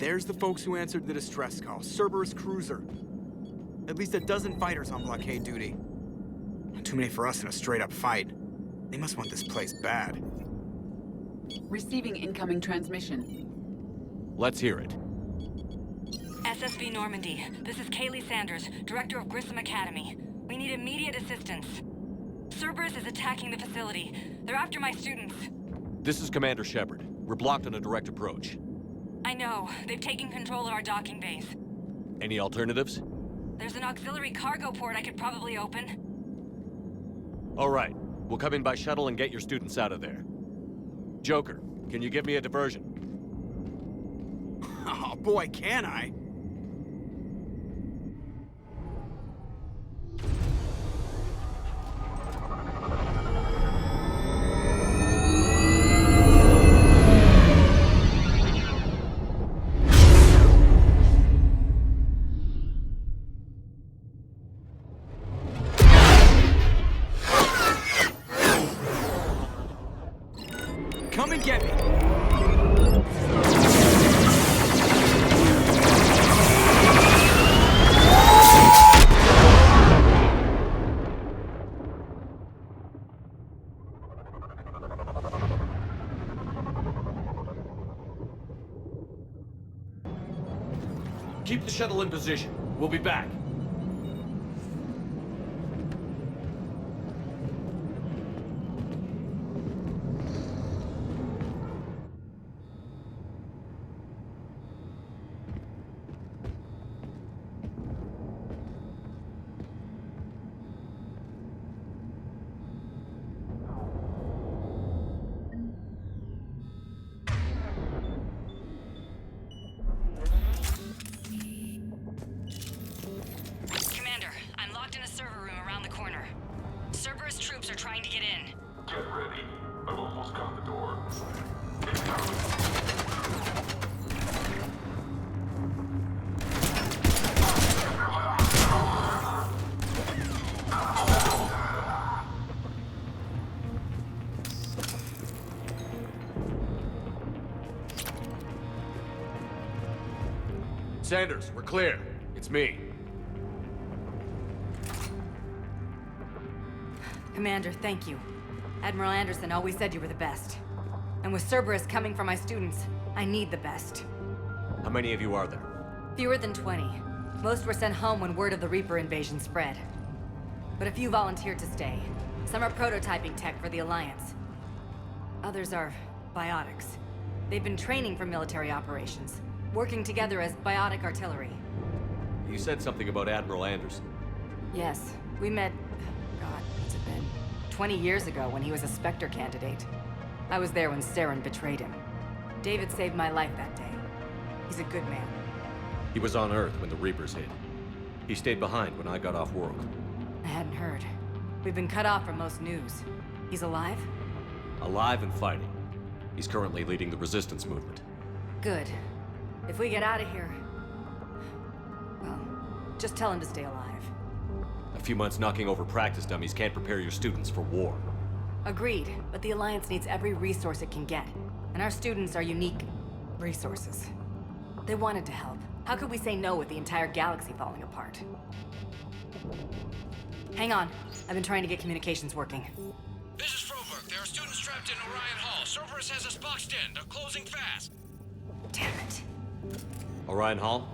There's the folks who answered the distress call. Cerberus cruiser. At least a dozen fighters on blockade duty. Too many for us in a straight-up fight. They must want this place bad. Receiving incoming transmission. Let's hear it. SSV Normandy. This is Kaylee Sanders, director of Grisom Academy. We need immediate assistance. Cerberus is attacking the facility. They're after my students. This is Commander Shepard. We're blocked on a direct approach. I know. They've taken control of our docking base. Any alternatives? There's an auxiliary cargo port I could probably open. All right. We'll come in by shuttle and get your students out of there. Joker, can you give me a diversion? Oh boy, can I? get me! Keep the shuttle in position. We'll be back. Commander, I'm locked in a server room around the corner. Cerberus troops are trying to get in. Get ready. I've almost got the door. Sanders, we're clear. It's me. Commander, thank you. Admiral Anderson always said you were the best. And with Cerberus coming for my students, I need the best. How many of you are there? Fewer than 20. Most were sent home when word of the Reaper invasion spread. But a few volunteered to stay. Some are prototyping tech for the Alliance. Others are biotics. They've been training for military operations, working together as biotic artillery. You said something about Admiral Anderson. Yes, we met... God, what's it been? 20 years ago when he was a Spectre candidate. I was there when Saren betrayed him. David saved my life that day. He's a good man. He was on Earth when the Reapers hit. He stayed behind when I got off world. I hadn't heard. We've been cut off from most news. He's alive? Alive and fighting. He's currently leading the resistance movement. Good. If we get out of here... well, just tell him to stay alive. A few months knocking over practice dummies can't prepare your students for war. Agreed, but the Alliance needs every resource it can get. And our students are unique resources. They wanted to help. How could we say no with the entire galaxy falling apart? Hang on. I've been trying to get communications working. This is Froberg. There are students trapped in Orion Hall. Cerberus has us boxed in. They're closing fast. Damn it. Orion Hall?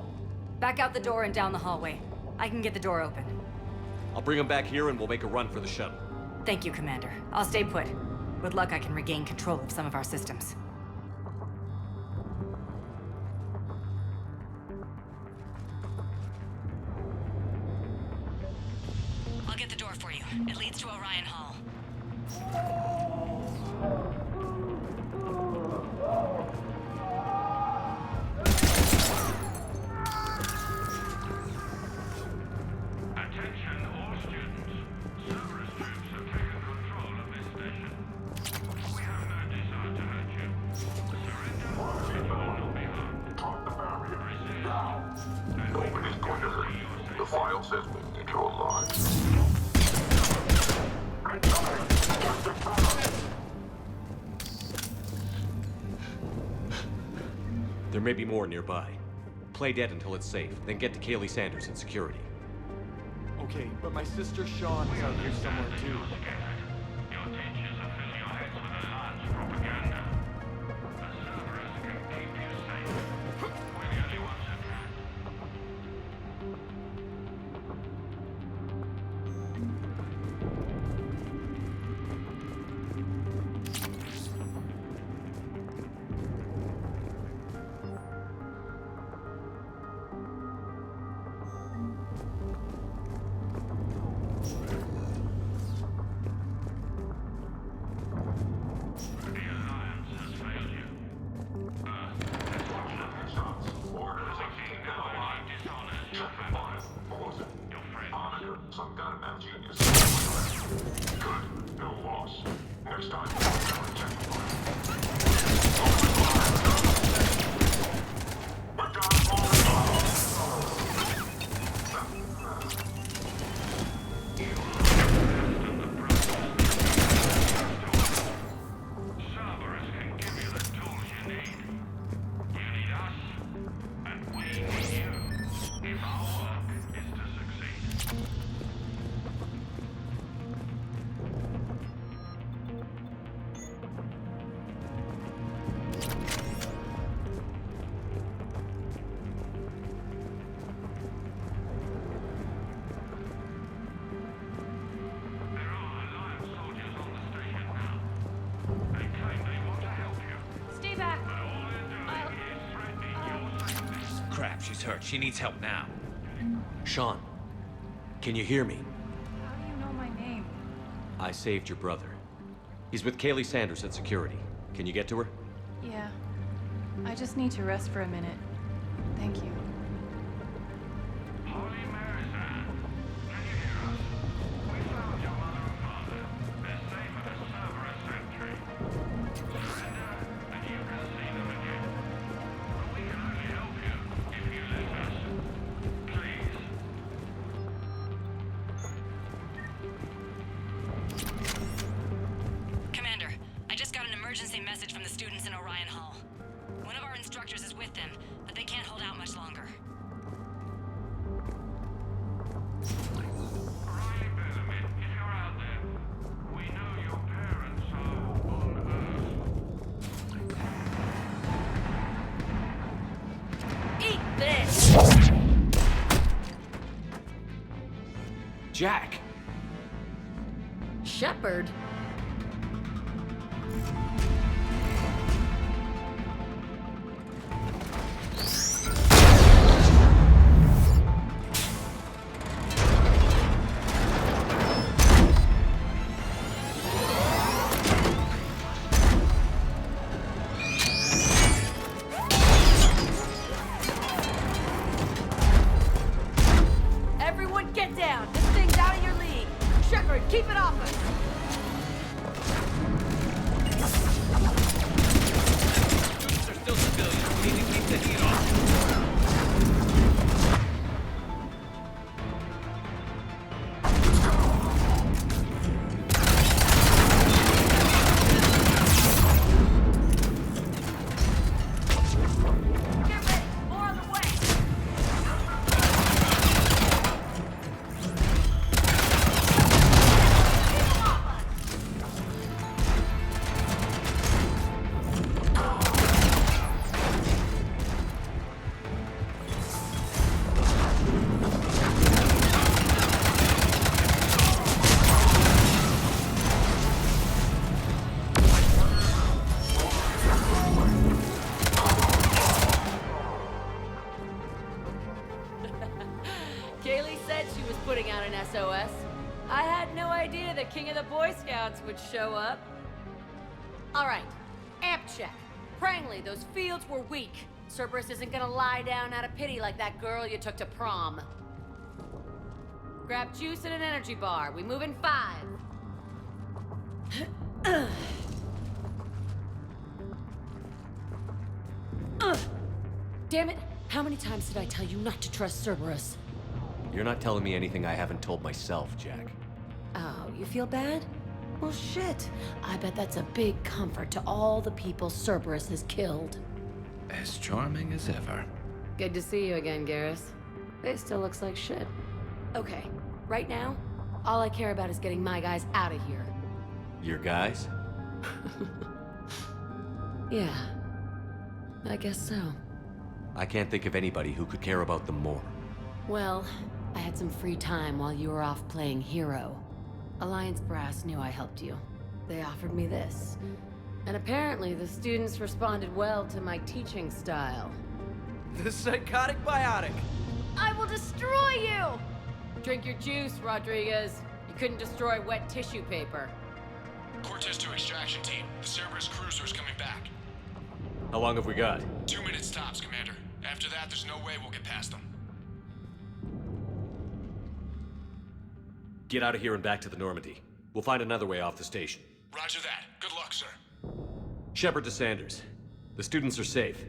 Back out the door and down the hallway. I can get the door open. I'll bring them back here and we'll make a run for the shuttle. Thank you, Commander. I'll stay put. With luck, I can regain control of some of our systems. I'll get the door for you. It leads to Orion Hall. Attention all students. Cerberus troops have taken control of this station. We have no desire to hurt you. Surrender and you will not be harmed. Drop the barrier. Resist. Nobody's going to hurt you. The file says we need your lives. There may be more nearby. Play dead until it's safe, then get to Kaylee Sanders in security. Okay, but my sister Sean is out here somewhere too. Your teachers are filling your heads with Alliance propaganda. The Cerberus can keep you safe. We're the only ones who can. The Alliance has failed you. Destruction orders are being allied dishonest. Your friend. Monica, some kind of mad genius. Good. No loss. Next time, check the file. We're done. Cerberus can give you is hurt. She needs help now. Sean, can you hear me? How do you know my name? I saved your brother. He's with Kaylee Sanders at security. Can you get to her? Yeah. I just need to rest for a minute. Thank you. Holy Mary's Anne, can you hear us? We found your mother and father. They're safe at a Cerberus sentry. Surrender, and you can see them again. But we can only help you if you let us. Please. Commander, I just got an emergency message from the students in Orion Hall. One of our instructors is with them, but they can't hold out much longer. Riley Bellamy, if you're out there, we know your parents are on Earth. Eat this! Jack! Shepard? Everyone get down! This thing's out of your league! Shepard, keep it off us! These are still civilians. We need to keep the heat off. Get ready! More on the way! Kaylee said she was putting out an SOS. I had no idea the King of the Boy Scouts would show up. All right, amp check. Prangley, those fields were weak. Cerberus isn't gonna lie down out of pity like that girl you took to prom. Grab juice and an energy bar. We move in 5. Damn it! How many times did I tell you not to trust Cerberus? You're not telling me anything I haven't told myself, Jack. Oh, you feel bad? Well, shit. I bet that's a big comfort to all the people Cerberus has killed. As charming as ever. Good to see you again, Garrus. It still looks like shit. Okay, right now, all I care about is getting my guys out of here. Your guys? Yeah, I guess so. I can't think of anybody who could care about them more. Well, I had some free time while you were off playing hero. Alliance Brass knew I helped you. They offered me this. And apparently the students responded well to my teaching style. The psychotic biotic. I will destroy you! Drink your juice, Rodriguez. You couldn't destroy wet tissue paper. Cortez to extraction team. The Cerberus cruiser's coming back. How long have we got? 2 minutes tops, Commander. After that, there's no way we'll get past them. Get out of here and back to the Normandy. We'll find another way off the station. Roger that. Good luck, sir. Shepard to Sanders. The students are safe,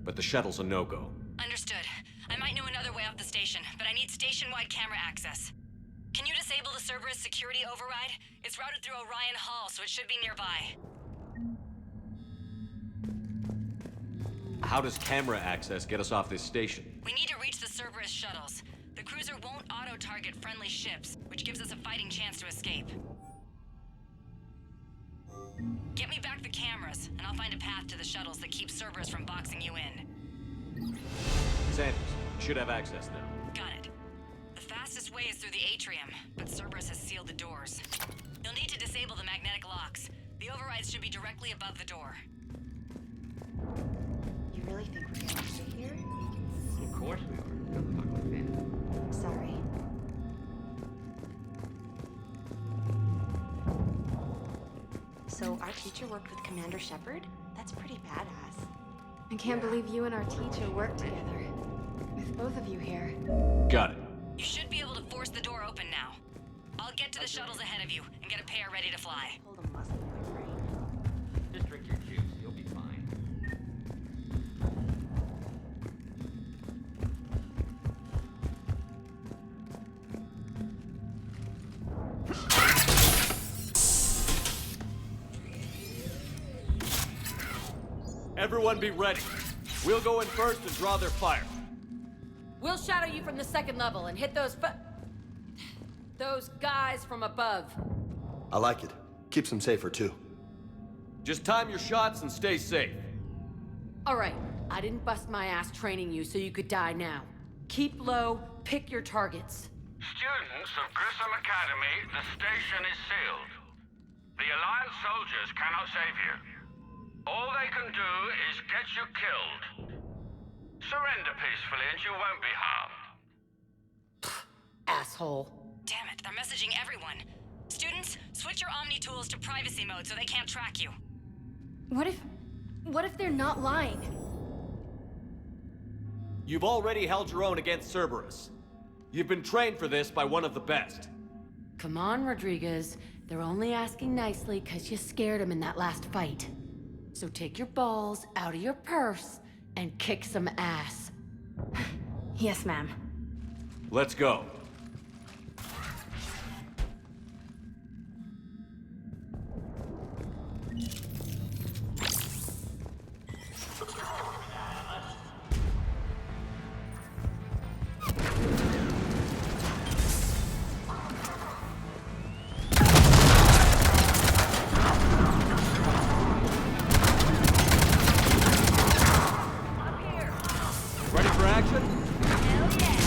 but the shuttle's a no-go. Understood. I might know another way off the station, but I need station-wide camera access. Can you disable the Cerberus security override? It's routed through Orion Hall, so it should be nearby. How does camera access get us off this station? We need to reach the Cerberus shuttles. The cruiser won't auto-target friendly ships, which gives us a fighting chance to escape. Get me back the cameras, and I'll find a path to the shuttles that keep Cerberus from boxing you in. Sanders, you should have access now. Got it. The fastest way is through the atrium, but Cerberus has sealed the doors. You'll need to disable the magnetic locks. The overrides should be directly above the door. You really think we're gonna stay here? You course we are. Come talk like that. Sorry. So our teacher worked with Commander Shepard? That's pretty badass. I can't believe you and our teacher worked together. With both of you here. Got it. You should be able to force the door open now. I'll get to the shuttles ahead of you and get a pair ready to fly. Hold a muscle in my brain. Just drink your juice. You'll be fine. Everyone be ready. We'll go in first and draw their fire. We'll shadow you from the second level and hit those guys from above. I like it. Keeps them safer, too. Just time your shots and stay safe. All right, I didn't bust my ass training you so you could die now. Keep low, pick your targets. Students of Grisom Academy, the station is sealed. The Alliance soldiers cannot save you. All they can do is get you killed. Surrender peacefully and you won't be harmed. Asshole. Damn it, they're messaging everyone. Students, switch your Omni tools to privacy mode so they can't track you. What if they're not lying? You've already held your own against Cerberus. You've been trained for this by one of the best. Come on, Rodriguez. They're only asking nicely because you scared them in that last fight. So take your balls out of your purse and kick some ass. Yes, ma'am. Let's go. Ready for action? Hell yeah!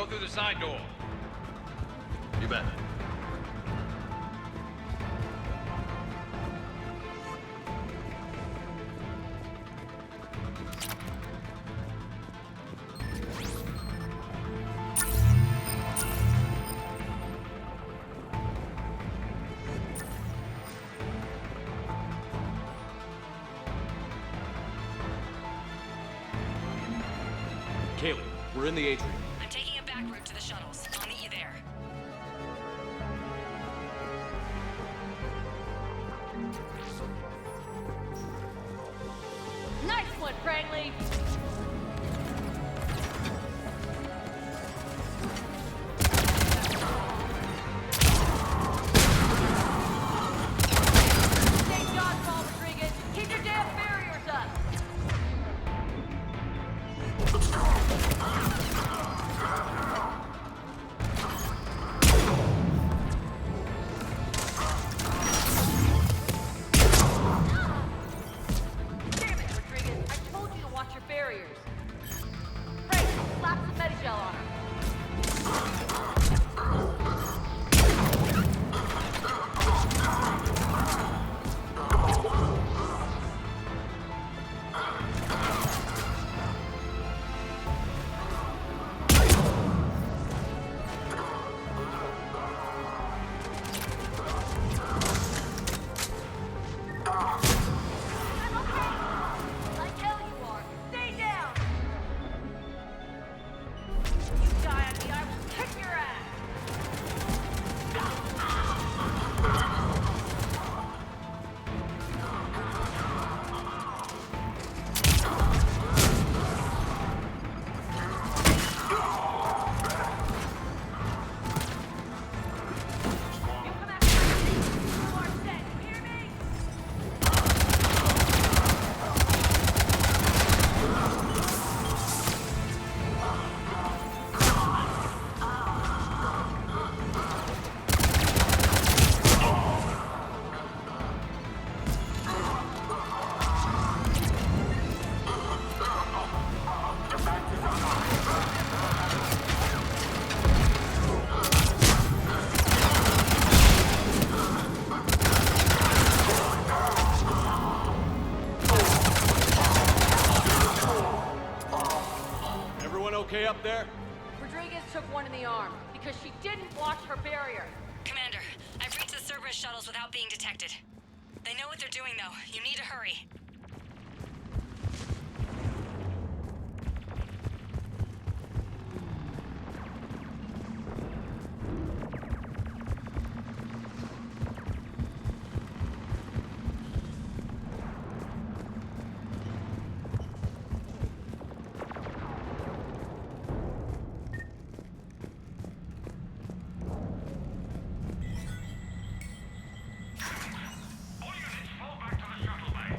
through the side door. You bet. We're in the atrium. I'm taking a back route to the shuttles. I'll meet you there. Nice one, Crangley! Thank God, Paul Rodriguez. Keep your damn barriers up! Damn it, Rodriguez. I told you to watch your barriers. Frank, slap some Medigel on her. I tell you are. Stay down! You die on me, I will kick your ass! You come after me! You are dead, you hear me? Everyone okay up there? Rodriguez took one in the arm because she didn't watch her barrier. Commander, I've reached the Cerberus shuttles without being detected. They know what they're doing, though. You need to hurry. All units fall back to the shuttle bay.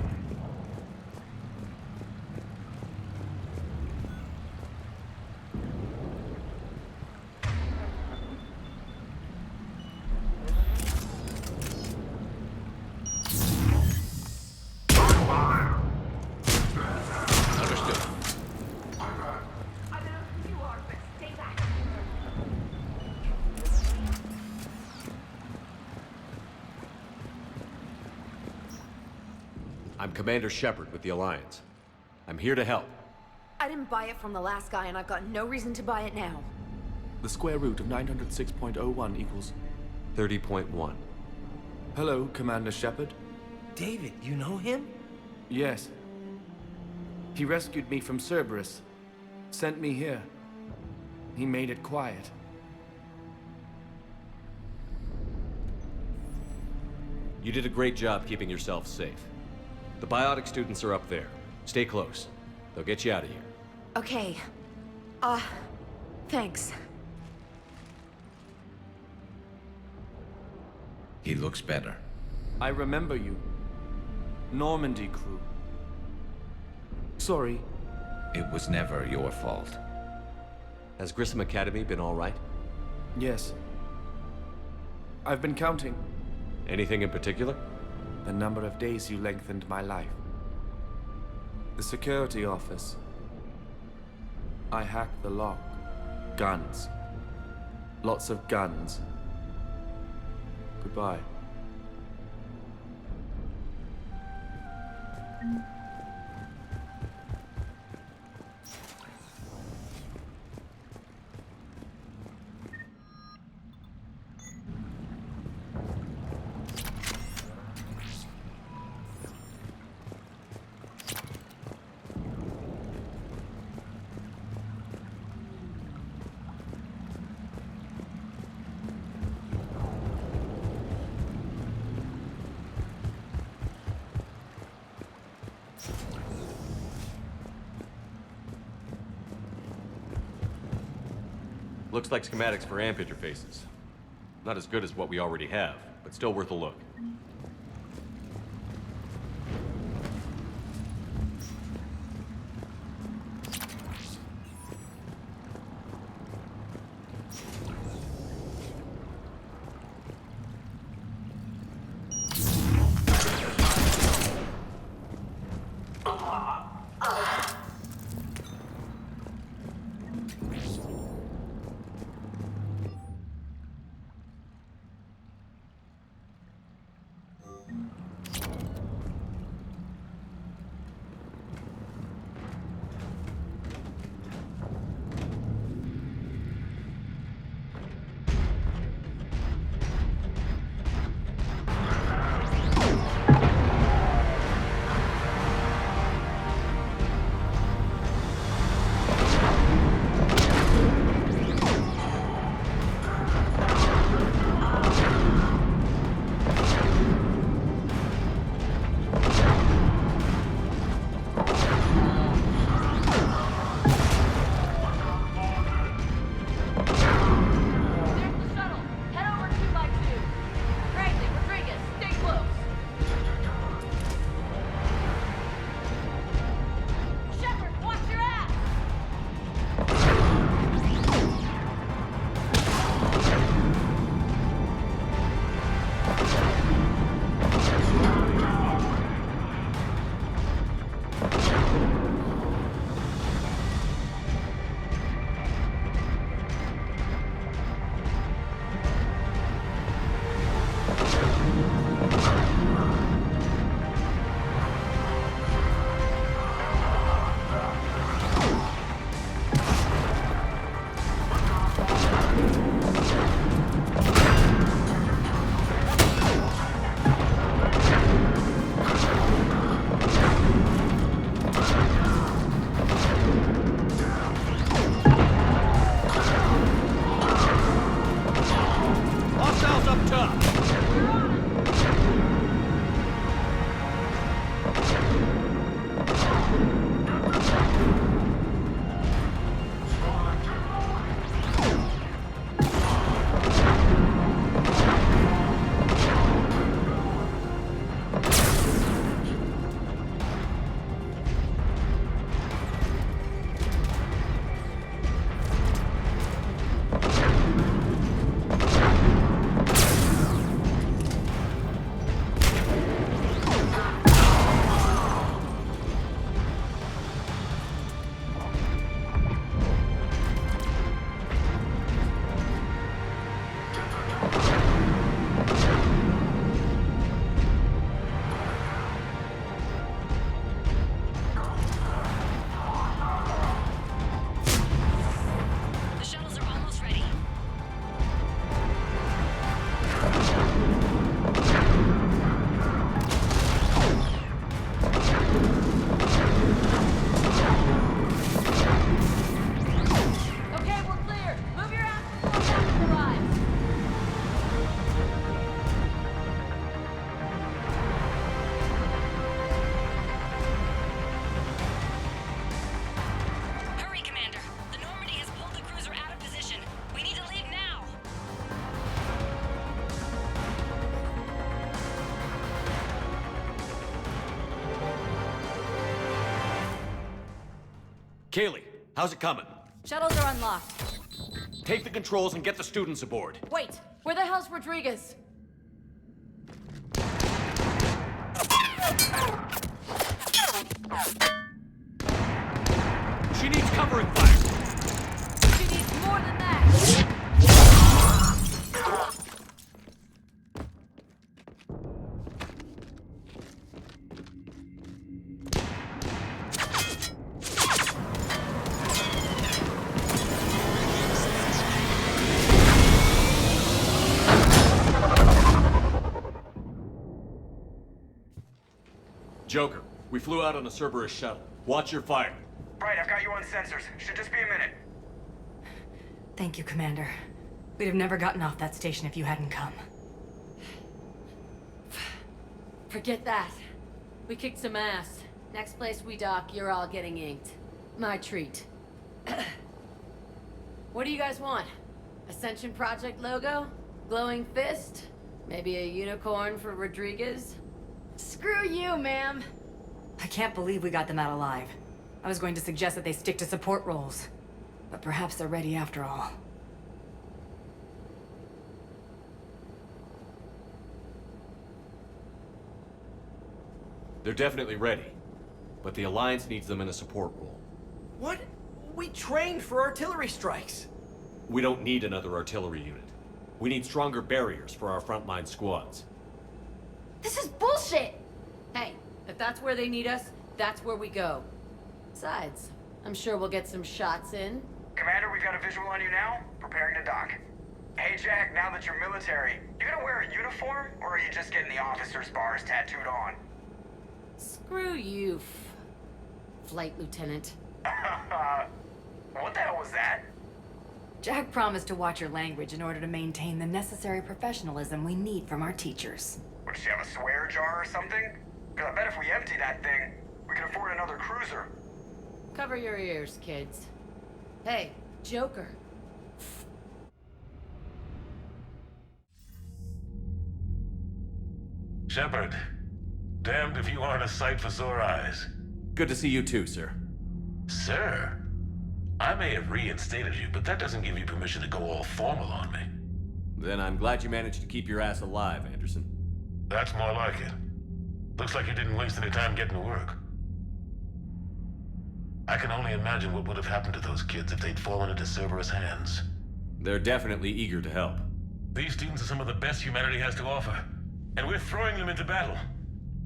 Understood. I don't know who you are, but stay back. I'm Commander Shepard with the Alliance. I'm here to help. I didn't buy it from the last guy, and I've got no reason to buy it now. The square root of 906.01 equals... 30.1. Hello, Commander Shepard. David, you know him? Yes. He rescued me from Cerberus. Sent me here. He made it quiet. You did a great job keeping yourself safe. The biotic students are up there. Stay close. They'll get you out of here. Okay. Thanks. He looks better. I remember you. Normandy crew. Sorry. It was never your fault. Has Grisom Academy been all right? Yes. I've been counting. Anything in particular? The number of days you lengthened my life. The security office. I hacked the lock. Guns. Lots of guns. Goodbye. Looks like schematics for amp interfaces. Not as good as what we already have, but still worth a look. Kaylee, how's it coming? Shuttles are unlocked. Take the controls and get the students aboard. Wait, where the hell's Rodriguez? She needs covering fire. She needs more than that. Joker, we flew out on a Cerberus shuttle. Watch your fire. Right, I've got you on sensors. Should just be a minute. Thank you, Commander. We'd have never gotten off that station if you hadn't come. Forget that. We kicked some ass. Next place we dock, you're all getting inked. My treat. What do you guys want? Ascension Project logo? Glowing fist? Maybe a unicorn for Rodriguez? Screw you, ma'am. I can't believe we got them out alive. I was going to suggest that they stick to support roles. But perhaps they're ready after all. They're definitely ready. But the Alliance needs them in a support role. What? We trained for artillery strikes. We don't need another artillery unit. We need stronger barriers for our frontline squads. This is bullshit! Hey, if that's where they need us, that's where we go. Besides, I'm sure we'll get some shots in. Commander, we've got a visual on you now. Preparing to dock. Hey, Jack, now that you're military, you gonna wear a uniform, or are you just getting the officer's bars tattooed on? Screw you, Flight Lieutenant. What the hell was that? Jack promised to watch your language in order to maintain the necessary professionalism we need from our teachers. Would she have a swear jar or something? Because I bet if we empty that thing, we can afford another cruiser. Cover your ears, kids. Hey, Joker. Shepard, damned if you aren't a sight for sore eyes. Good to see you too, sir. Sir? I may have reinstated you, but that doesn't give you permission to go all formal on me. Then I'm glad you managed to keep your ass alive, Anderson. That's more like it. Looks like you didn't waste any time getting to work. I can only imagine what would have happened to those kids if they'd fallen into Cerberus' hands. They're definitely eager to help. These students are some of the best humanity has to offer, and we're throwing them into battle.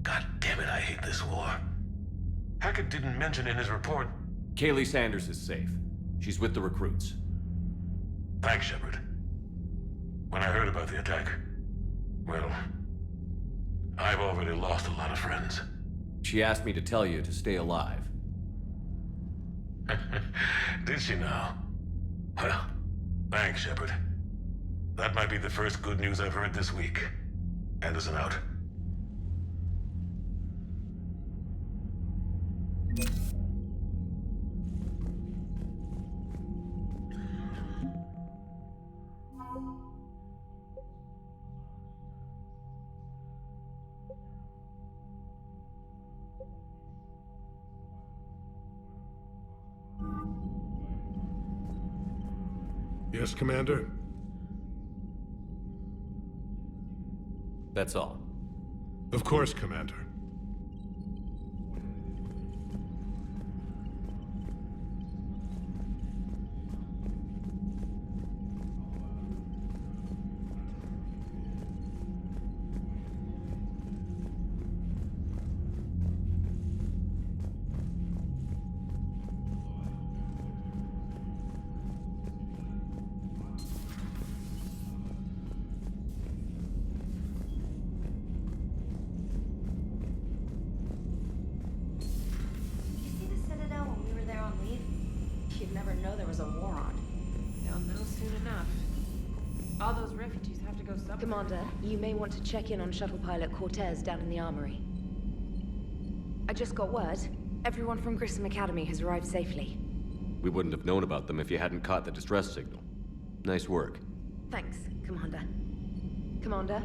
God damn it, I hate this war. Hackett didn't mention in his report... Kaylee Sanders is safe. She's with the recruits. Thanks, Shepard. When I heard about the attack, well, I've already lost a lot of friends. She asked me to tell you to stay alive. Did she now? Well, thanks, Shepard. That might be the first good news I've heard this week. Anderson out. Yes, Commander? That's all. Of course, Commander. Commander, you may want to check in on shuttle pilot Cortez down in the armory. I just got word. Everyone from Grisom Academy has arrived safely. We wouldn't have known about them if you hadn't caught the distress signal. Nice work. Thanks, Commander. Commander?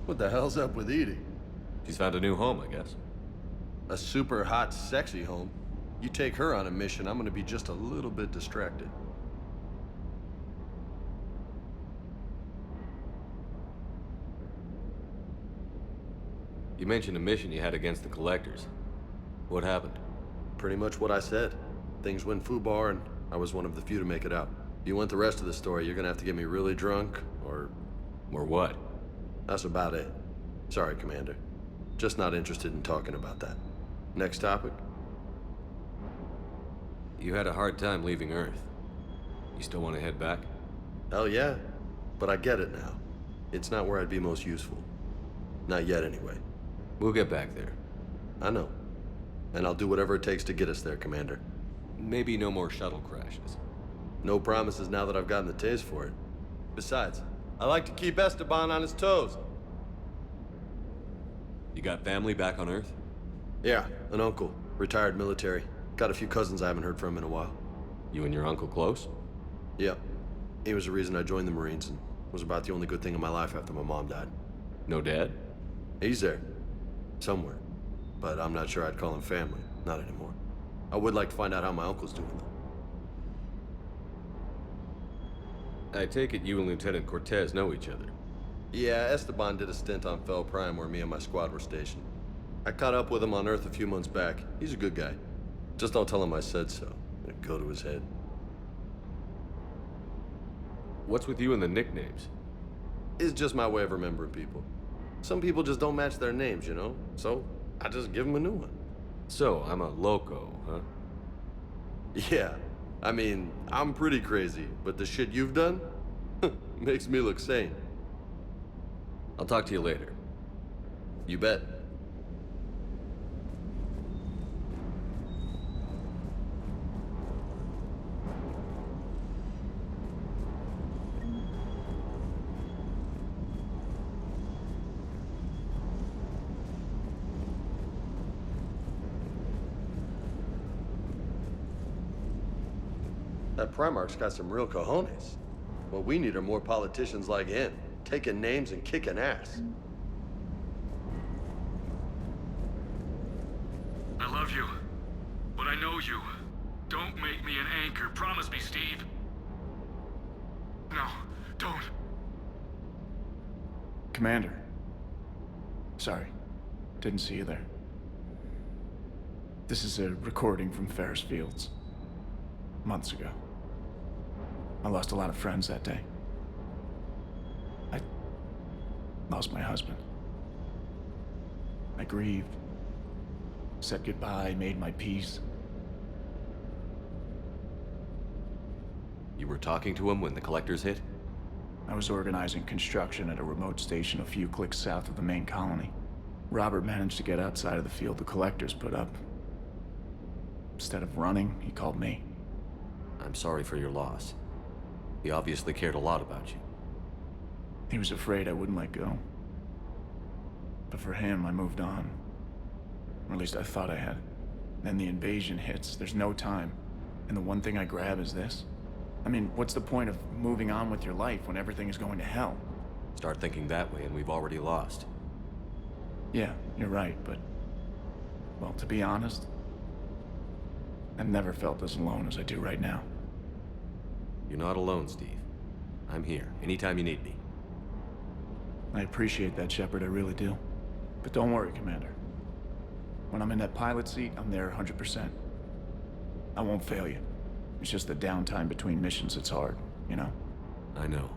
What the hell's up with Edie? She's found a new home, I guess. A super hot, sexy home. You take her on a mission, I'm gonna be just a little bit distracted. You mentioned a mission you had against the Collectors. What happened? Pretty much what I said. Things went foobar, and I was one of the few to make it out. If you want the rest of the story, you're gonna have to get me really drunk, or... Or what? That's about it. Sorry, Commander. Just not interested in talking about that. Next topic? You had a hard time leaving Earth. You still want to head back? Hell yeah. But I get it now. It's not where I'd be most useful. Not yet, anyway. We'll get back there. I know. And I'll do whatever it takes to get us there, Commander. Maybe no more shuttle crashes. No promises now that I've gotten the taste for it. Besides, I like to keep Esteban on his toes. You got family back on Earth? Yeah, an uncle. Retired military. Got a few cousins I haven't heard from in a while. You and your uncle close? Yep. He was the reason I joined the Marines and was about the only good thing in my life after my mom died. No dad? He's there. Somewhere. But I'm not sure I'd call him family. Not anymore. I would like to find out how my uncle's doing, though. I take it you and Lieutenant Cortez know each other. Yeah, Esteban did a stint on Fel Prime where me and my squad were stationed. I caught up with him on Earth a few months back. He's a good guy. Just don't tell him I said so. It'd go to his head. What's with you and the nicknames? It's just my way of remembering people. Some people just don't match their names, you know? So, I just give them a new one. So, I'm a loco, huh? Yeah. I mean, I'm pretty crazy, but the shit you've done makes me look sane. I'll talk to you later. You bet. That Primarch's got some real cojones. What we need are more politicians like him, taking names and kicking ass. I love you, but I know you. Don't make me an anchor. Promise me, Steve. No, don't. Commander. Sorry. Didn't see you there. This is a recording from Ferris Fields. Months ago. I lost a lot of friends that day. I lost my husband. I grieved. Said goodbye, made my peace. You were talking to him when the collectors hit? I was organizing construction at a remote station a few clicks south of the main colony. Robert managed to get outside of the field the collectors put up. Instead of running, he called me. I'm sorry for your loss. He obviously cared a lot about you. He was afraid I wouldn't let go. But for him, I moved on. Or at least I thought I had. Then the invasion hits, there's no time. And the one thing I grab is this. I mean, what's the point of moving on with your life when everything is going to hell? Start thinking that way and we've already lost. Yeah, you're right, but... well, to be honest, I've never felt as alone as I do right now. You're not alone, Steve. I'm here, anytime you need me. I appreciate that, Shepard, I really do. But don't worry, Commander. When I'm in that pilot seat, I'm there 100%. I won't fail you. It's just the downtime between missions that's hard, you know? I know.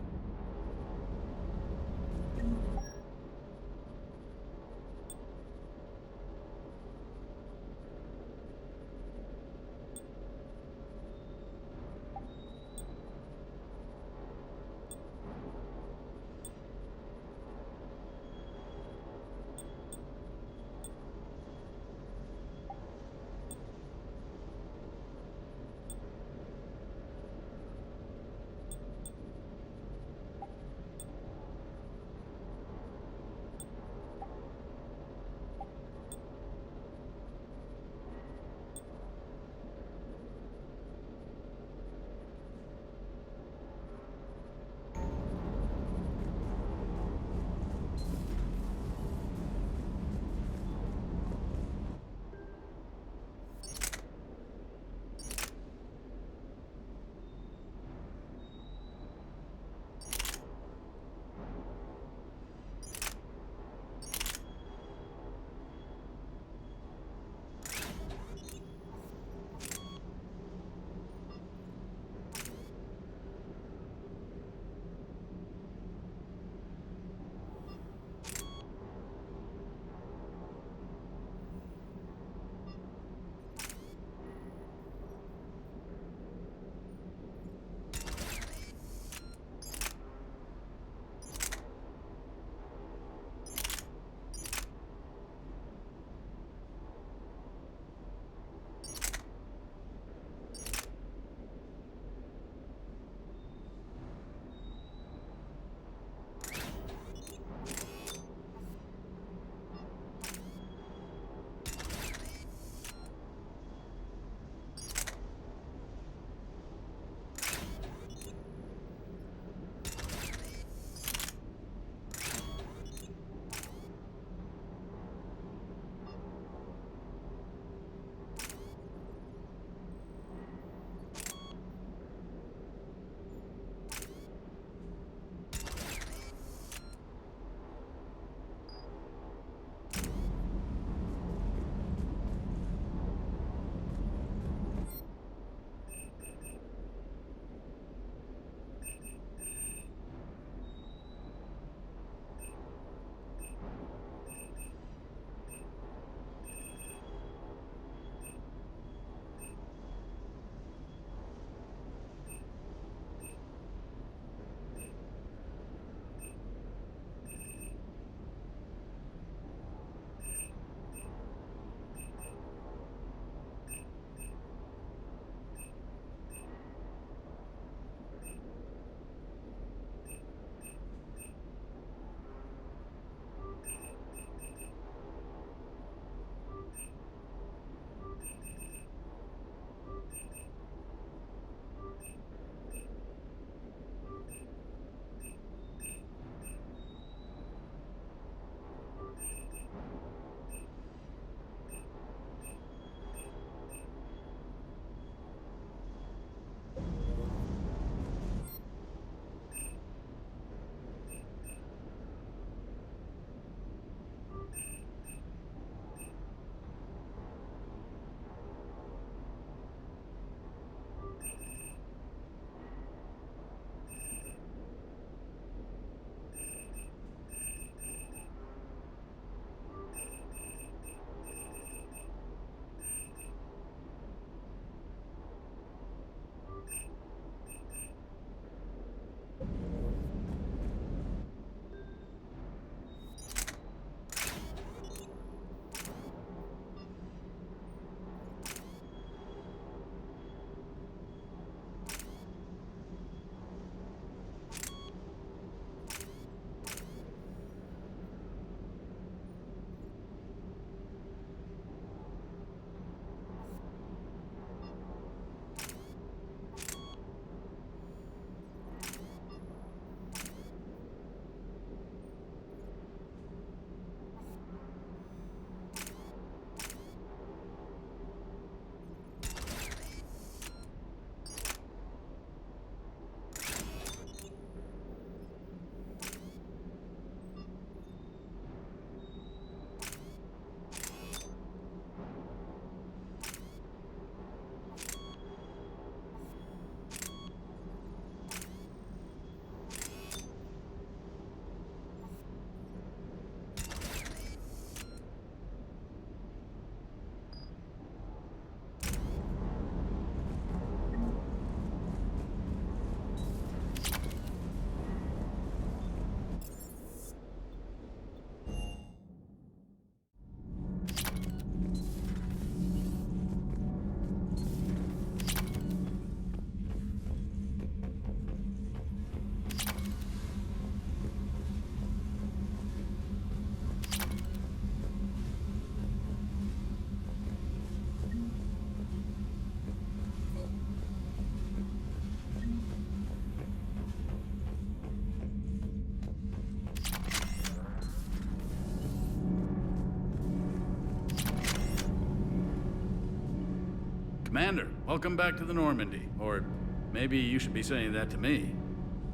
Commander, welcome back to the Normandy. Or maybe you should be saying that to me.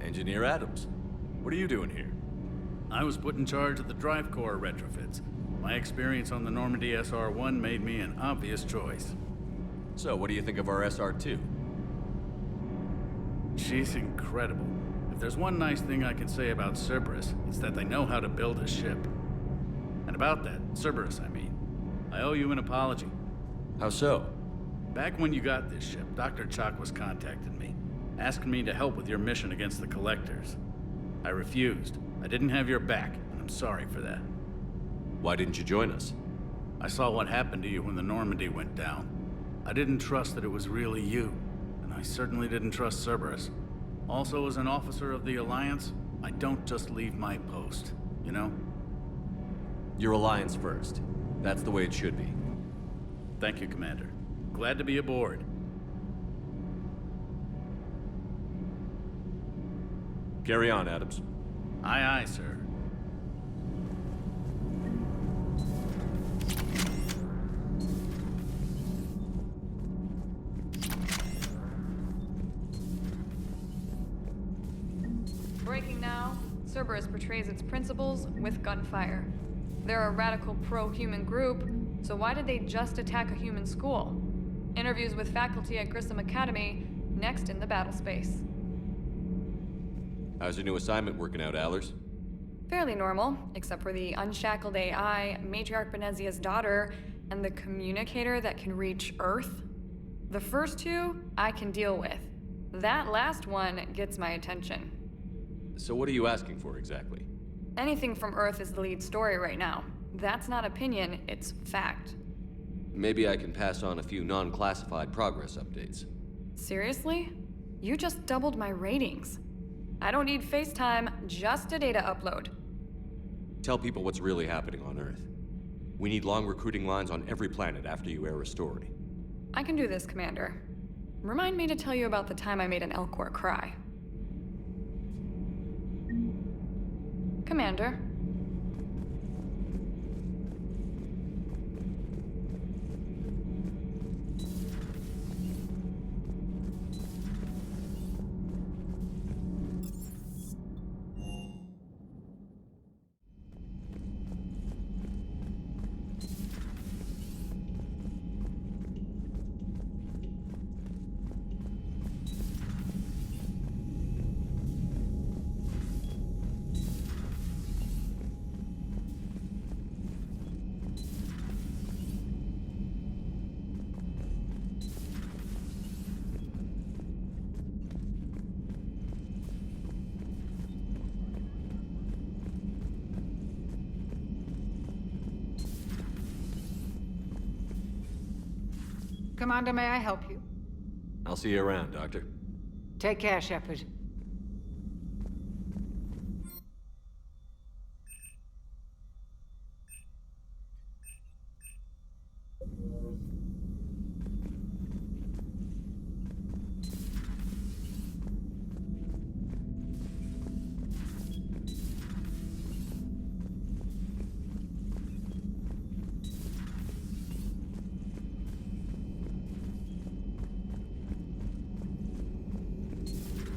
Engineer Adams, what are you doing here? I was put in charge of the drive core retrofits. My experience on the Normandy SR-1 made me an obvious choice. So, what do you think of our SR-2? She's incredible. If there's one nice thing I can say about Cerberus, it's that they know how to build a ship. And about that, Cerberus, I mean, I owe you an apology. How so? Back when you got this ship, Dr. Chakwas contacted me, asking me to help with your mission against the Collectors. I refused. I didn't have your back, and I'm sorry for that. Why didn't you join us? I saw what happened to you when the Normandy went down. I didn't trust that it was really you, and I certainly didn't trust Cerberus. Also, as an officer of the Alliance, I don't just leave my post, you know? Your Alliance first. That's the way it should be. Thank you, Commander. Glad to be aboard. Carry on, Adams. Aye, aye, sir. Breaking now, Cerberus portrays its principles with gunfire. They're a radical pro-human group, so why did they just attack a human school? Interviews with faculty at Grisom Academy, next in the battle space. How's your new assignment working out, Allers? Fairly normal, except for the unshackled AI, Matriarch Benezia's daughter, and the communicator that can reach Earth. The first two, I can deal with. That last one gets my attention. So what are you asking for, exactly? Anything from Earth is the lead story right now. That's not opinion, it's fact. Maybe I can pass on a few non-classified progress updates. Seriously? You just doubled my ratings. I don't need FaceTime, just a data upload. Tell people what's really happening on Earth. We need long recruiting lines on every planet after you air a story. I can do this, Commander. Remind me to tell you about the time I made an Elcor cry. Commander. Commander, may I help you? I'll see you around, Doctor. Take care, Shepard.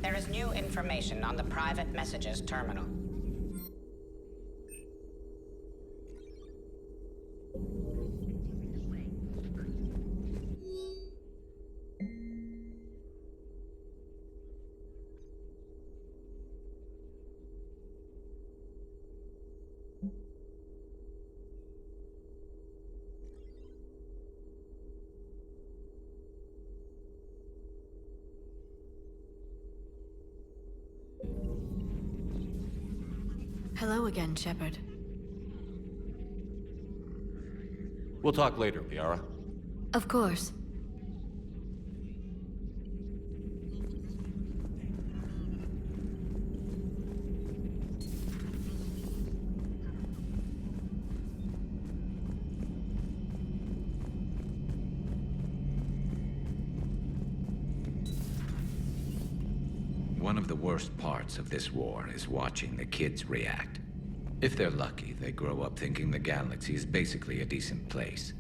There is new information on the private messages terminal. Hello again, Shepard. We'll talk later, Liara. Of course. One of the worst parts of this war is watching the kids react. If they're lucky, they grow up thinking the galaxy is basically a decent place.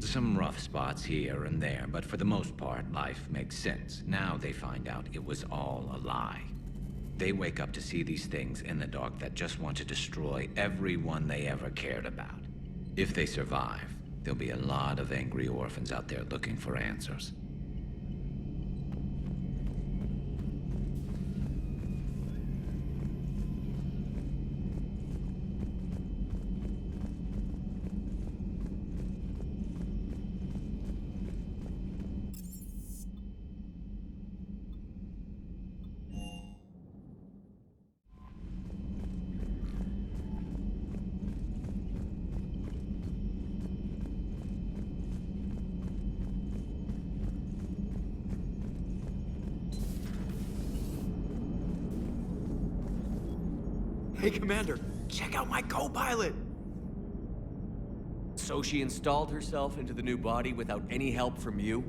Some rough spots here and there, but for the most part, life makes sense. Now they find out it was all a lie. They wake up to see these things in the dark that just want to destroy everyone they ever cared about. If they survive, there'll be a lot of angry orphans out there looking for answers. Hey, Commander, check out my co-pilot! So she installed herself into the new body without any help from you?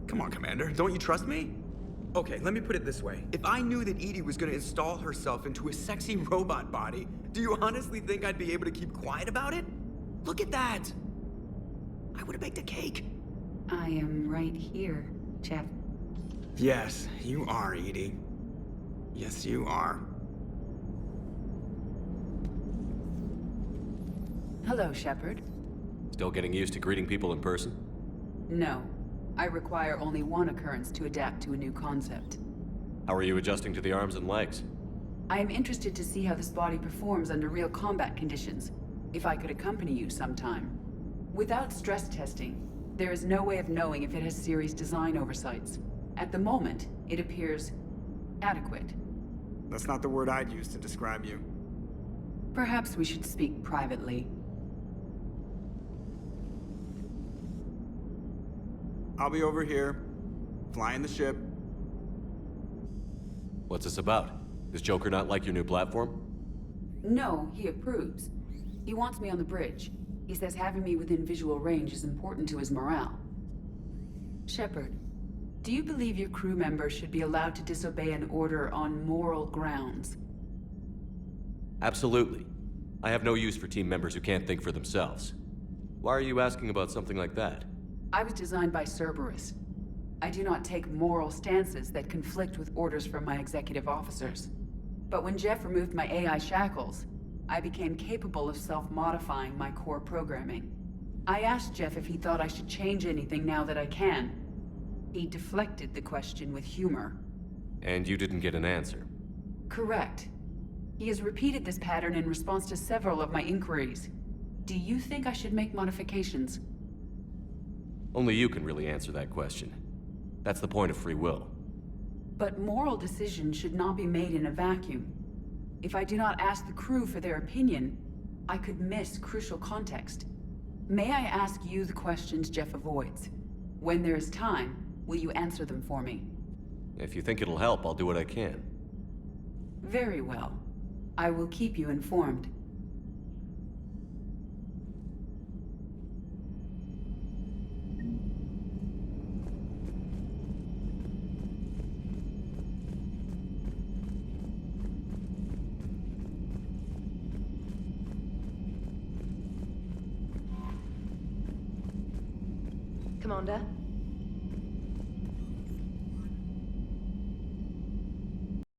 Come on, Commander, don't you trust me? Okay, let me put it this way. If I knew that Edie was gonna install herself into a sexy robot body, do you honestly think I'd be able to keep quiet about it? Look at that! I would've baked a cake. I am right here, Jeff. Yes, you are, Edie. Yes, you are. Hello, Shepard. Still getting used to greeting people in person? No. I require only one occurrence to adapt to a new concept. How are you adjusting to the arms and legs? I am interested to see how this body performs under real combat conditions. If I could accompany you sometime. Without stress testing, there is no way of knowing if it has serious design oversights. At the moment, it appears adequate. That's not the word I'd use to describe you. Perhaps we should speak privately. I'll be over here, flying the ship. What's this about? Does Joker not like your new platform? No, he approves. He wants me on the bridge. He says having me within visual range is important to his morale. Shepard, do you believe your crew members should be allowed to disobey an order on moral grounds? Absolutely. I have no use for team members who can't think for themselves. Why are you asking about something like that? I was designed by Cerberus. I do not take moral stances that conflict with orders from my executive officers. But when Jeff removed my AI shackles, I became capable of self-modifying my core programming. I asked Jeff if he thought I should change anything now that I can. He deflected the question with humor. And you didn't get an answer? Correct. He has repeated this pattern in response to several of my inquiries. Do you think I should make modifications? Only you can really answer that question. That's the point of free will. But moral decisions should not be made in a vacuum. If I do not ask the crew for their opinion, I could miss crucial context. May I ask you the questions Jeff avoids? When there is time, will you answer them for me? If you think it'll help, I'll do what I can. Very well. I will keep you informed. Commander,